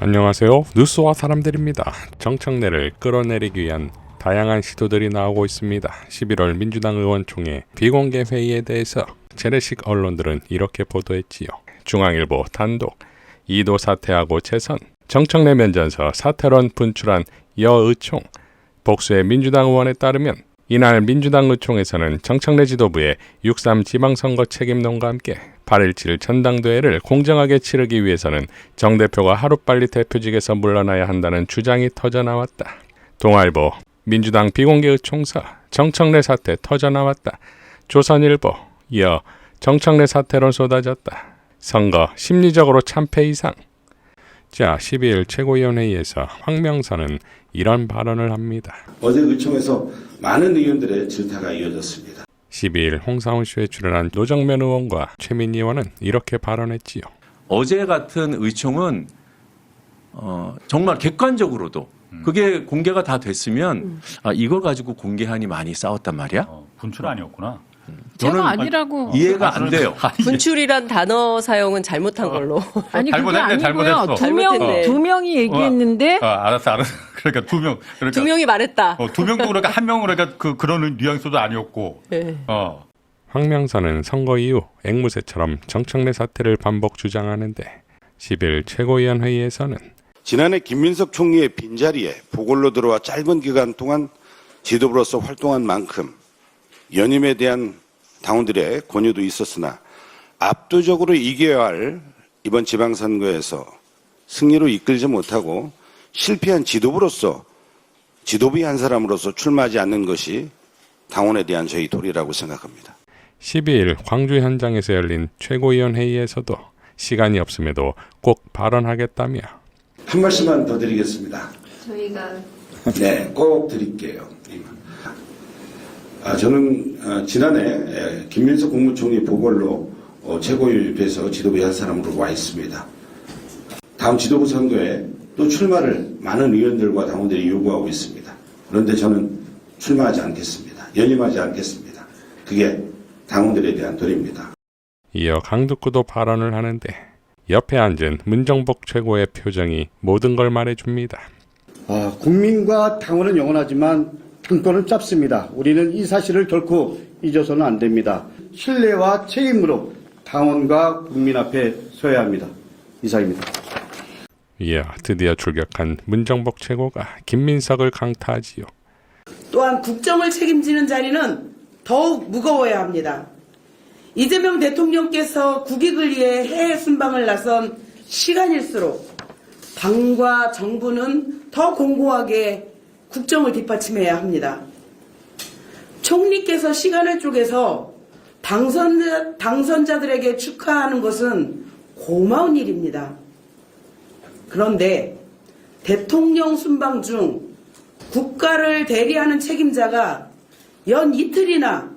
안녕하세요. 뉴스와 사람들입니다. 정청래를 끌어내리기 위한 다양한 시도들이 나오고 있습니다. 11월 민주당 의원총회 비공개 회의에 대해서 재래식 언론들은 이렇게 보도했지요. 중앙일보 단독 이도 사퇴하고 재선, 정청래 면전서 사퇴론 분출한 여의총. 복수의 민주당 의원에 따르면 이날 민주당 의총에서는 정청래 지도부의 6.3 지방선거 책임론과 함께 8.17 전당대회를 공정하게 치르기 위해서는 정 대표가 하루빨리 대표직에서 물러나야 한다는 주장이 터져나왔다. 동아일보 민주당 비공개 의총서 정청래 사태 터져나왔다. 조선일보 이어 정청래 사태론 쏟아졌다. 선거 심리적으로 참패 이상. 자, 12일 최고위원회의에서 황명선은 이런 발언을 합니다. 어제 의총에서 많은 의원들의 질타가 이어졌습니다. 12일 홍사훈 쇼에 출연한 노정면 의원과 최민희 의원은 이렇게 발언했지요. 어제 같은 의총은 정말 객관적으로도 그게 공개가 다 됐으면 이걸 가지고 공개하니 많이 싸웠단 말이야. 분출 아니었구나. 제가 아니라고 이해가 안 돼요. 분출이란 단어 사용은 잘못한 걸로. 아니 그게 잘못했네, 아니고요. 잘못했어. 잘못했네. 두 명이 얘기했는데 알았어. 그러니까 두 명. 그러니까 두 명이 말했다. 두 명도 그러니까 한 명은 그러니까 그런 뉘앙스도 아니었고. 네. 황명선은 선거 이후 앵무새처럼 정청래 사태를 반복 주장하는데 10일 최고위원 회의에서는 지난해 김민석 총리의 빈자리에 보궐로 들어와 짧은 기간 동안 지도부로서 활동한 만큼 연임에 대한 당원들의 권유도 있었으나 압도적으로 이겨야 할 이번 지방선거에서 승리로 이끌지 못하고 실패한 지도부로서 지도부의 한 사람으로서 출마하지 않는 것이 당원에 대한 저희 도리라고 생각합니다. 12일 광주 현장에서 열린 최고위원 회의에서도 시간이 없음에도 꼭 발언하겠다며 한 말씀만 더 드리겠습니다. 저희가 네, 꼭 드릴게요. 저는 지난해 김민석 국무총리 보궐로 최고위원회에서 지도부의 한 사람으로 와 있습니다. 다음 지도부 선거에 또 출마를 많은 의원들과 당원들이 요구하고 있습니다. 그런데 저는 출마하지 않겠습니다. 연임하지 않겠습니다. 그게 당원들에 대한 도리입니다. 이어 강두구도 발언을 하는데 옆에 앉은 문정복 최고의 표정이 모든 걸 말해줍니다. 국민과 당원은 영원하지만 당권은 짧습니다. 우리는 이 사실을 결코 잊어서는 안 됩니다. 신뢰와 책임으로 당원과 국민 앞에 서야 합니다. 이상입니다. 이어 드디어 출격한 문정복 최고가 김민석을 강타하지요. 또한 국정을 책임지는 자리는 더욱 무거워야 합니다. 이재명 대통령께서 국익을 위해 해외 순방을 나선 시간일수록 당과 정부는 더 공고하게 국정을 뒷받침해야 합니다. 총리께서 시간을 쪼개서 당선자들에게 축하하는 것은 고마운 일입니다. 그런데 대통령 순방 중 국가를 대리하는 책임자가 연 이틀이나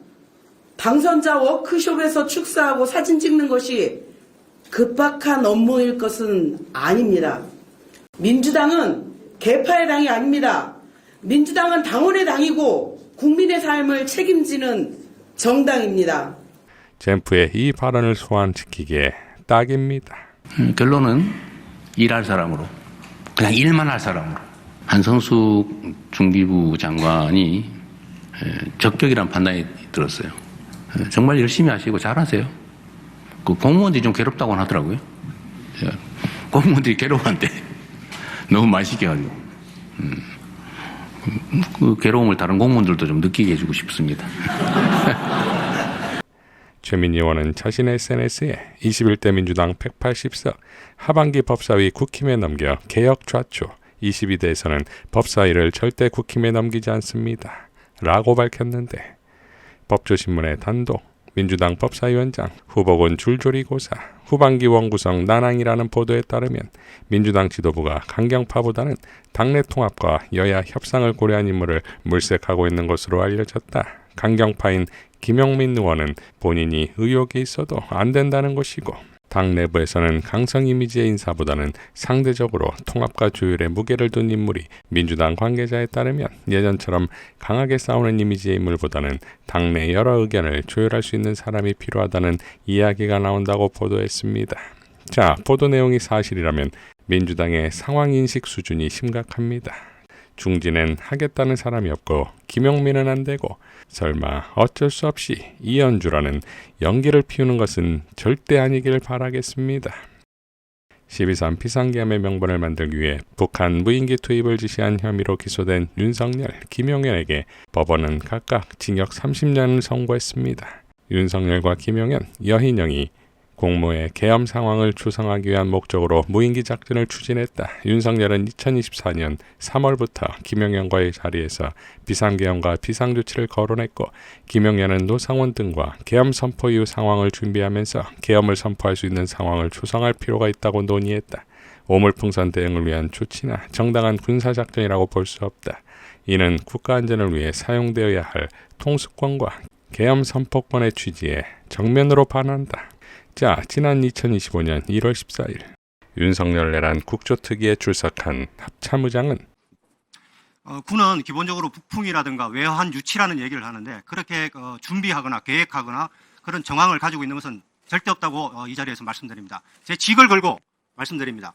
당선자 워크숍에서 축사하고 사진 찍는 것이 급박한 업무일 것은 아닙니다. 민주당은 개파의 당이 아닙니다. 민주당은 당원의 당이고 국민의 삶을 책임지는 정당입니다. 젠프의 이 발언을 소환시키기에 딱입니다. 결론은 일할 사람으로, 그냥 일만 할 사람으로. 한성숙 중기부 장관이 적격이라는 판단이 들었어요. 정말 열심히 하시고 잘하세요. 그 공무원들이 좀 괴롭다고 하더라고요. 공무원들이 괴로워한대. 너무 많이 시켜가지고. 그 괴로움을 다른 공무원들도 좀 느끼게 해주고 싶습니다. 최민희 의원은 자신의 SNS에 21대 민주당 180석 하반기 법사위 국힘에 넘겨 개혁 좌초, 22대에서는 법사위를 절대 국힘에 넘기지 않습니다. 라고 밝혔는데 법조신문의 단독 민주당 법사위원장 후보군 줄줄이 고사 후반기 원구성 난항이라는 보도에 따르면 민주당 지도부가 강경파보다는 당내 통합과 여야 협상을 고려한 인물을 물색하고 있는 것으로 알려졌다. 강경파인 김용민 의원은 본인이 의혹이 있어도 안 된다는 것이고 당 내부에서는 강성 이미지의 인사보다는 상대적으로 통합과 조율에 무게를 둔 인물이 민주당 관계자에 따르면 예전처럼 강하게 싸우는 이미지의 인물보다는 당내 여러 의견을 조율할 수 있는 사람이 필요하다는 이야기가 나온다고 보도했습니다. 자, 보도 내용이 사실이라면 민주당의 상황인식 수준이 심각합니다. 중진엔 하겠다는 사람이 없고 김용민은 안 되고 설마 어쩔 수 없이 이현주라는 연기를 피우는 것은 절대 아니길 바라겠습니다. 12.3 비상계엄의 명분을 만들기 위해 북한 무인기 투입을 지시한 혐의로 기소된 윤석열, 김용현에게 법원은 각각 징역 30년을 선고했습니다. 윤석열과 김용현, 여인영이 공모의 계엄 상황을 조성하기 위한 목적으로 무인기 작전을 추진했다. 윤석열은 2024년 3월부터 김용현과의 자리에서 비상계엄과 비상조치를 거론했고 김용현은 노상원 등과 계엄 선포 이후 상황을 준비하면서 계엄을 선포할 수 있는 상황을 조성할 필요가 있다고 논의했다. 오물풍선 대응을 위한 조치나 정당한 군사작전이라고 볼 수 없다. 이는 국가안전을 위해 사용되어야 할 통수권과 계엄 선포권의 취지에 정면으로 반한다. 자, 지난 2025년 1월 14일 윤석열 내란 국조특위에 출석한 합참의장은 군은 기본적으로 북풍이라든가 외환 유치라는 얘기를 하는데 그렇게 준비하거나 계획하거나 그런 정황을 가지고 있는 것은 절대 없다고 이 자리에서 말씀드립니다. 제 직을 걸고 말씀드립니다.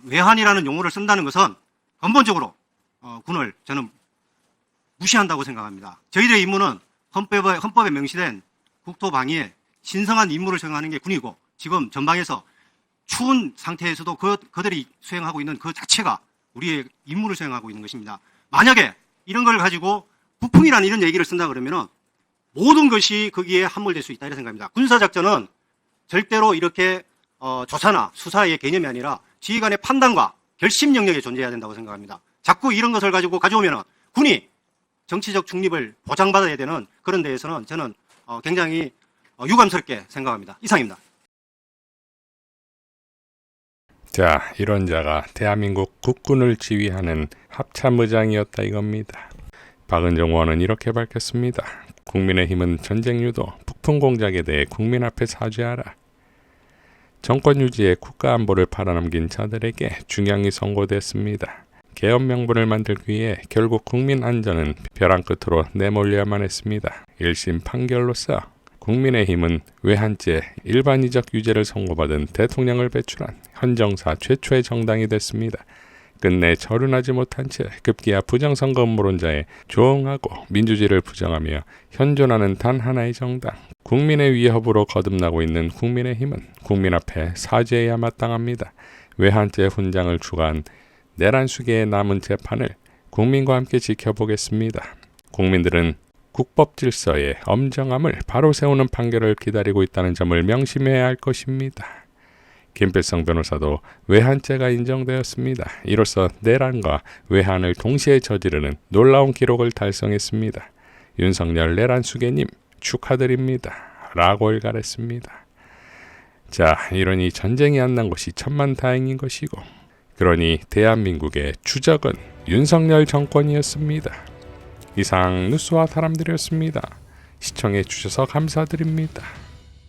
외환이라는 용어를 쓴다는 것은 근본적으로 군을 저는 무시한다고 생각합니다. 저희들의 임무는 헌법에 명시된 국토방위에 신성한 임무를 수행하는 게 군이고 지금 전방에서 추운 상태에서도 그들이 수행하고 있는 그 자체가 우리의 임무를 수행하고 있는 것입니다. 만약에 이런 걸 가지고 북풍이라는 이런 얘기를 쓴다 그러면은 모든 것이 거기에 함몰될 수 있다 이런 생각입니다. 군사작전은 절대로 이렇게 조사나 수사의 개념이 아니라 지휘관의 판단과 결심 영역에 존재해야 된다고 생각합니다. 자꾸 이런 것을 가지고 가져오면은 군이 정치적 중립을 보장받아야 되는 그런 데에서는 저는 굉장히 유감스럽게 생각합니다. 이상입니다. 자, 이런 자가 대한민국 국군을 지휘하는 합참의장이었다 이겁니다. 박은정 의원은 이렇게 밝혔습니다. 국민의힘은 전쟁 유도, 북풍 공작에 대해 국민 앞에 사죄하라. 정권 유지에 국가 안보를 팔아넘긴 자들에게 중형이 선고됐습니다. 계엄 명분을 만들기 위해 결국 국민 안전은 벼랑 끝으로 내몰려야만 했습니다. 1심 판결로서 국민의힘은 외환죄 일반이적 유죄를 선고받은 대통령을 배출한 헌정사 최초의 정당이 됐습니다. 끝내 절은하지 못한 채 급기야 부정선거 음모론자에 조응하고 민주주의를 부정하며 현존하는 단 하나의 정당, 국민의 위협으로 거듭나고 있는 국민의힘은 국민 앞에 사죄해야 마땅합니다. 외환죄 훈장을 추가한 내란수계의 남은 재판을 국민과 함께 지켜보겠습니다. 국민들은 국법 질서의 엄정함을 바로 세우는 판결을 기다리고 있다는 점을 명심해야 할 것입니다. 김필성 변호사도 외환죄가 인정되었습니다. 이로써 내란과 외환을 동시에 저지르는 놀라운 기록을 달성했습니다. 윤석열 내란 수계님 축하드립니다. 라고 일갈했습니다. 자, 이러니 전쟁이 안 난 것이 천만다행인 것이고 그러니 대한민국의 주적은 윤석열 정권이었습니다. 이상 뉴스와 사람들이었습니다. 시청해 주셔서 감사드립니다.